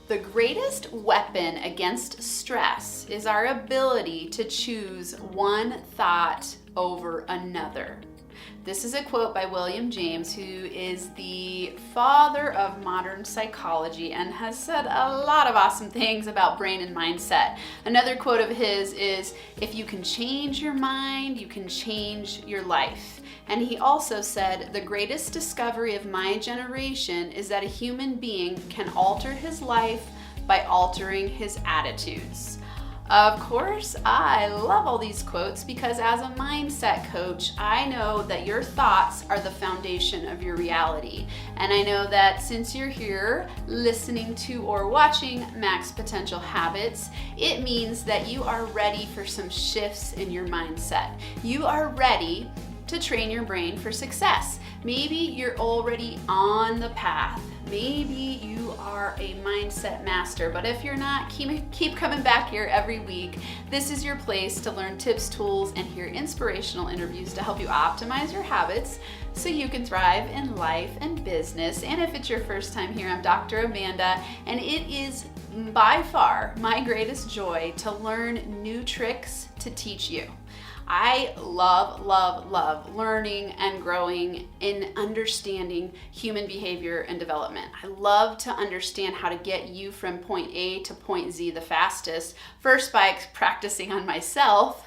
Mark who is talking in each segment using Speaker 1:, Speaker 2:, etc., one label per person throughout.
Speaker 1: The greatest weapon against stress is our ability to choose one thought over another. This is a quote by William James, who is the father of modern psychology and has said a lot of awesome things about brain and mindset. Another quote of his is, "If you can change your mind, you can change your life." And he also said, "The greatest discovery of my generation is that a human being can alter his life by altering his attitudes." Of course, I love all these quotes because as a mindset coach, I know that your thoughts are the foundation of your reality. And I know that since you're here listening to or watching Max Potential Habits, it means that you are ready for some shifts in your mindset. You are ready to train your brain for success. Maybe you're already on the path. Maybe you are a mindset master, but if you're not, keep coming back here every week. This is your place to learn tips, tools, and hear inspirational interviews to help you optimize your habits so you can thrive in life and business. And if it's your first time here, I'm Dr. Amanda, and it is by far my greatest joy to learn new tricks to teach you. I love learning and growing in understanding human behavior and development. I love to understand how to get you from point A to point Z the fastest, first by practicing on myself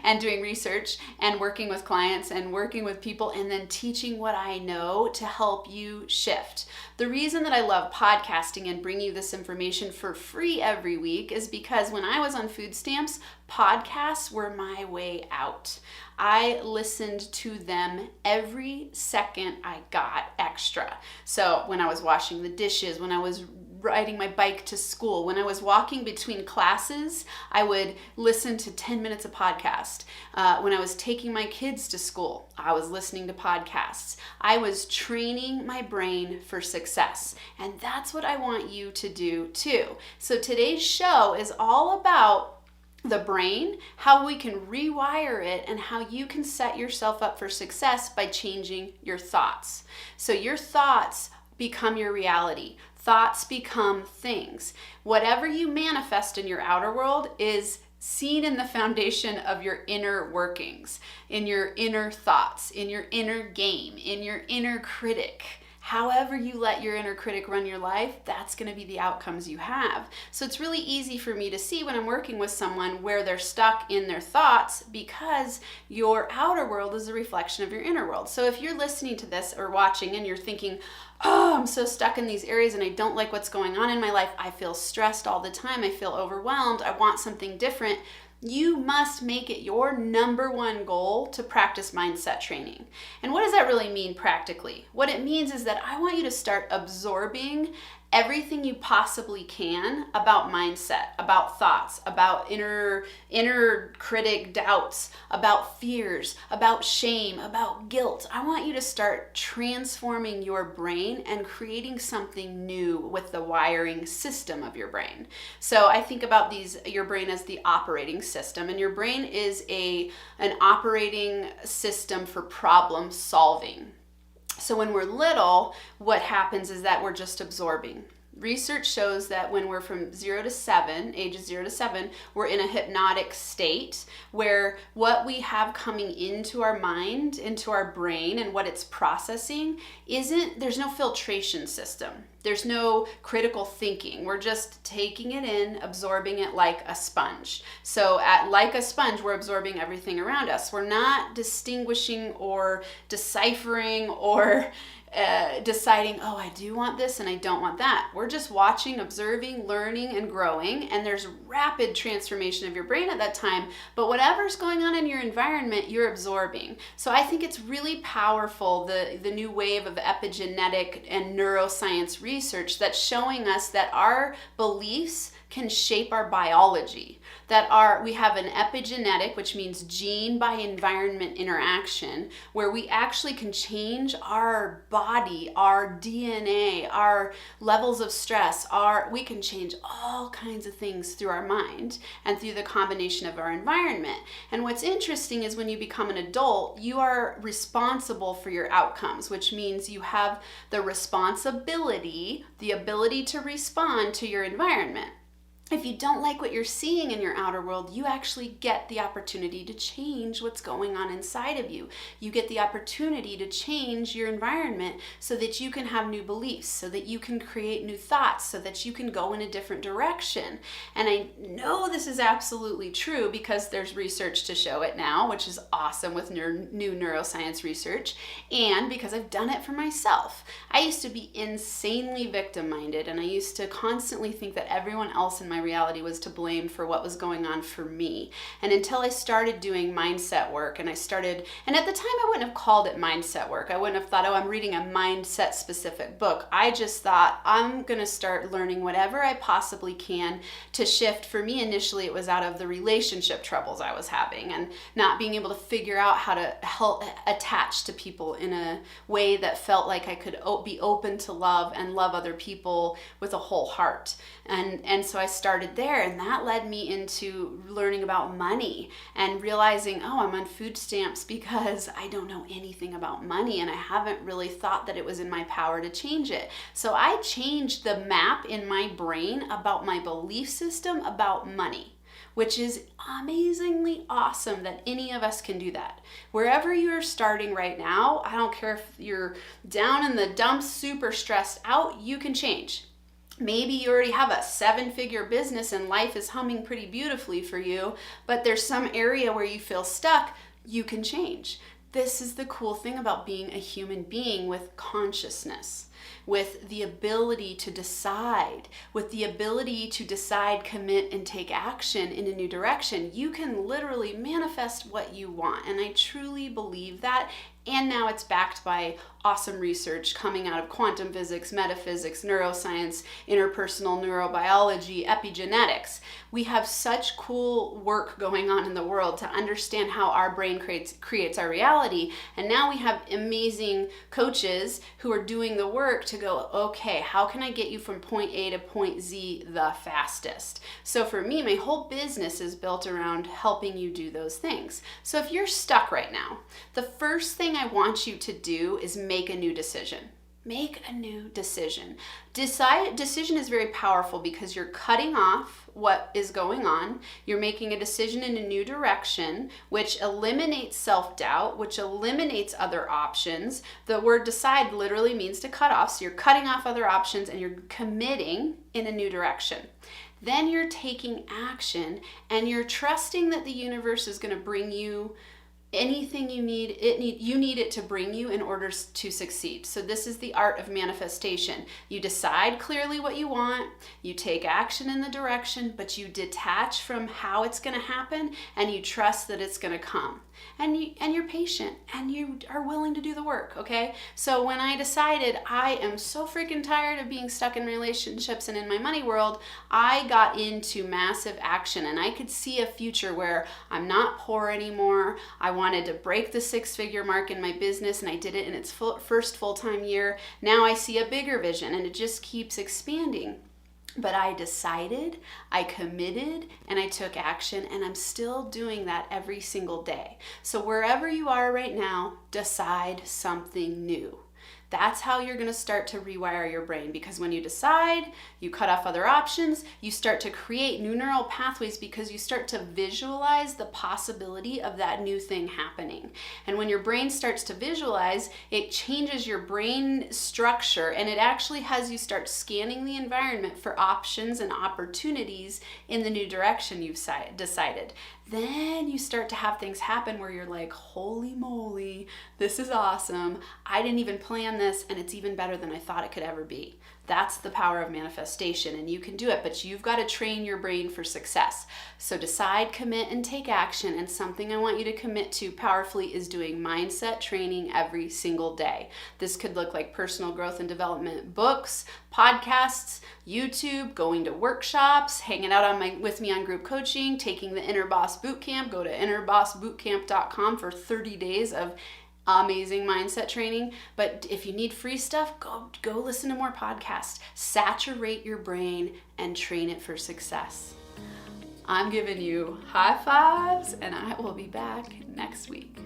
Speaker 1: and doing research and working with clients and working with people, and then teaching what I know to help you shift. The reason that I love podcasting and bring you this information for free every week is because when I was on food stamps, podcasts were my way out. I listened to them every second I got extra. So when I was washing the dishes, when I was riding my bike to school, when I was walking between classes, I would listen to 10 minutes of podcast. When I was taking my kids to school, I was listening to podcasts. I was training my brain for success. And that's what I want you to do too. So today's show is all about the brain, how we can rewire it, and how you can set yourself up for success by changing your thoughts. So your thoughts become your reality. Thoughts become things. Whatever you manifest in your outer world is seen in the foundation of your inner workings, in your inner thoughts, in your inner game, in your inner critic. However you let your inner critic run your life, that's going to be the outcomes you have. So it's really easy for me to see when I'm working with someone where they're stuck in their thoughts, because your outer world is a reflection of your inner world. So if you're listening to this or watching and you're thinking, "Oh, I'm so stuck in these areas and I don't like what's going on in my life. I feel stressed all the time. I feel overwhelmed. I want something different." You must make it your number one goal to practice mindset training. And what does that really mean practically? What it means is that I want you to start absorbing everything you possibly can about mindset, about thoughts, about inner critic doubts, about fears, about shame, about guilt. I want you to start transforming your brain and creating something new with the wiring system of your brain. So I think about your brain as the operating system, and your brain is an operating system for problem solving. So when we're little, what happens is that we're just absorbing. Research shows that when we're from ages 0 to 7, we're in a hypnotic state where what we have coming into our mind, into our brain, and what it's processing there's no filtration system. There's no critical thinking. We're just taking it in, absorbing it like a sponge. So like a sponge, we're absorbing everything around us. We're not distinguishing or deciphering or deciding, oh, I do want this and I don't want that. We're just watching, observing, learning, and growing, and there's rapid transformation of your brain at that time, but whatever's going on in your environment, you're absorbing. So I think it's really powerful, the new wave of epigenetic and neuroscience research that's showing us that our beliefs can shape our biology. We have an epigenetic, which means gene by environment interaction, where we actually can change our body, our DNA, our levels of stress, we can change all kinds of things through our mind and through the combination of our environment. And what's interesting is when you become an adult, you are responsible for your outcomes, which means you have the responsibility, the ability to respond to your environment. If you don't like what you're seeing in your outer world, you actually get the opportunity to change what's going on inside of you. You get the opportunity to change your environment so that you can have new beliefs, so that you can create new thoughts, so that you can go in a different direction. And I know this is absolutely true because there's research to show it now, which is awesome with new neuroscience research, and because I've done it for myself. I used to be insanely victim-minded, and I used to constantly think that everyone else in my reality was to blame for what was going on for me. And until I started doing mindset work, and at the time I wouldn't have called it mindset work. I wouldn't have thought, oh, I'm reading a mindset specific book. I just thought I'm going to start learning whatever I possibly can to shift. For me, initially, it was out of the relationship troubles I was having and not being able to figure out how to help attach to people in a way that felt like I could be open to love and love other people with a whole heart. And so I started there, and that led me into learning about money and realizing, oh, I'm on food stamps because I don't know anything about money, and I haven't really thought that it was in my power to change it. So I changed the map in my brain about my belief system about money, which is amazingly awesome that any of us can do that. Wherever you're starting right now, I don't care if you're down in the dumps, super stressed out, you can change. Maybe you already have a 7-figure business and life is humming pretty beautifully for you, but there's some area where you feel stuck, you can change. This is the cool thing about being a human being with consciousness, with the ability to decide, commit, and take action in a new direction. You can literally manifest what you want, and I truly believe that. And now it's backed by awesome research coming out of quantum physics, metaphysics, neuroscience, interpersonal neurobiology, epigenetics. We have such cool work going on in the world to understand how our brain creates our reality. And now we have amazing coaches who are doing the work to go, okay, how can I get you from point A to point Z the fastest? So for me, my whole business is built around helping you do those things. So if you're stuck right now, the first thing I want you to do is make a new decision. Make a new decision. Decision is very powerful because you're cutting off what is going on. You're making a decision in a new direction, which eliminates self-doubt, which eliminates other options. The word decide literally means to cut off. So you're cutting off other options and you're committing in a new direction. Then you're taking action and you're trusting that the universe is going to bring you anything you need. You need it to bring you in order to succeed. So this is the art of manifestation. You decide clearly what you want, you take action in the direction, but you detach from how it's going to happen and you trust that it's going to come. And you're patient and you are willing to do the work, okay? So when I decided I am so freaking tired of being stuck in relationships and in my money world, I got into massive action and I could see a future where I'm not poor anymore. I wanted to break the 6-figure mark in my business and I did it in its first full-time year. Now I see a bigger vision and it just keeps expanding. But I decided, I committed, and I took action, and I'm still doing that every single day. So wherever you are right now, decide something new. That's how you're going to start to rewire your brain, because when you decide, you cut off other options, you start to create new neural pathways because you start to visualize the possibility of that new thing happening. And when your brain starts to visualize, it changes your brain structure and it actually has you start scanning the environment for options and opportunities in the new direction you've decided. Then you start to have things happen where you're like, holy moly, this is awesome. I didn't even plan this and it's even better than I thought it could ever be. That's the power of manifestation, and you can do it, but you've got to train your brain for success. So decide, commit, and take action. And something I want you to commit to powerfully is doing mindset training every single day. This could look like personal growth and development books, podcasts, YouTube, going to workshops, hanging out with me on group coaching, taking the Inner Boss Bootcamp. Go to innerbossbootcamp.com for 30 days of amazing mindset training. But if you need free stuff, go listen to more podcasts. Saturate your brain and train it for success. I'm giving you high fives, and I will be back next week.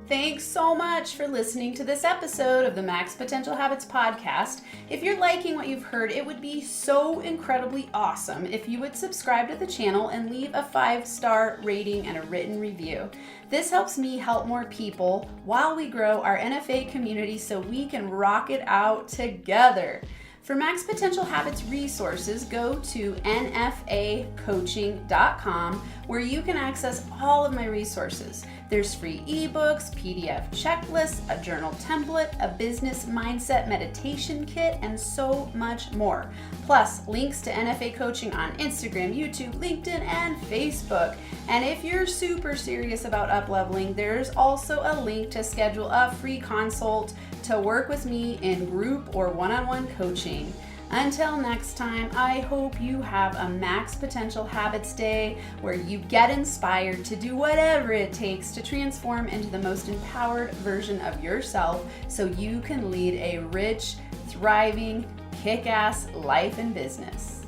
Speaker 1: Thanks so much for listening to this episode of the Max Potential Habits podcast. If you're liking what you've heard, it would be so incredibly awesome if you would subscribe to the channel and leave a 5-star rating and a written review. This helps me help more people while we grow our NFA community so we can rock it out together. For Max Potential Habits resources, go to nfacoaching.com where you can access all of my resources. There's free ebooks, PDF checklists, a journal template, a business mindset meditation kit, and so much more. Plus, links to NFA coaching on Instagram, YouTube, LinkedIn, and Facebook. And if you're super serious about up-leveling, there's also a link to schedule a free consult to work with me in group or one-on-one coaching. Until next time, I hope you have a Max Potential Habits Day where you get inspired to do whatever it takes to transform into the most empowered version of yourself so you can lead a rich, thriving, kick-ass life and business.